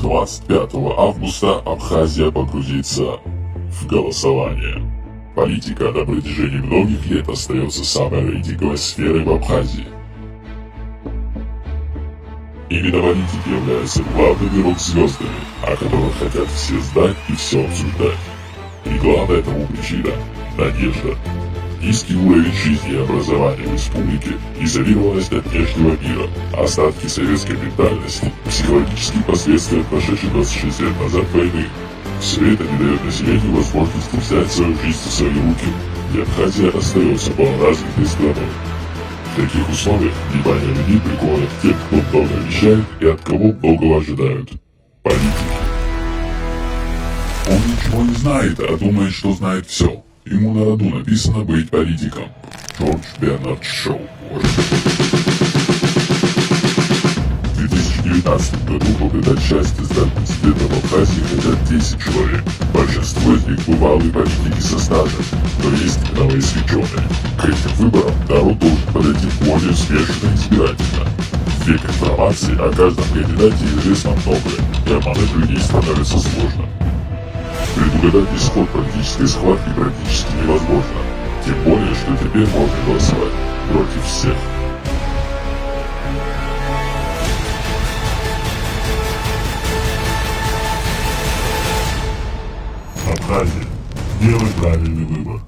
25 августа Абхазия погрузится в голосование. Политика на протяжении многих лет остается самой рейтинговой сферой в Абхазии. Именно политики являются главными рок-звездами, о которых хотят все знать и все обсуждать. И главная тому причина – надежда. Низкий уровень жизни и образования в республике, изолированность от внешнего мира, остатки советской ментальности, психологические последствия прошедшей 26 лет назад войны – все это не дает населению возможности взять свою жизнь в свои руки, и Абхазия остается полуразвитой страной. В таких условиях внимание людей приковано к тем, кто много обещает и от кого многого ожидают – политики. Он ничего не знает, а думает, что знает все. Ему на роду написано быть политиком. Джордж Бернард Шоу. В 2019 году попытать счастье стать президентом Абхазии хотят 10 человек. Большинство из них бывалые политики со стажем, но есть и новоиспеченные. К этим выборам народ должен подойти более успешно и избирательно. В век информации о каждом кандидате известно многое, и обмануть людей становится сложно. Предугадать исход политической схватки практически невозможно, тем более, что теперь можно голосовать против всех. Абхазия, делай правильный выбор.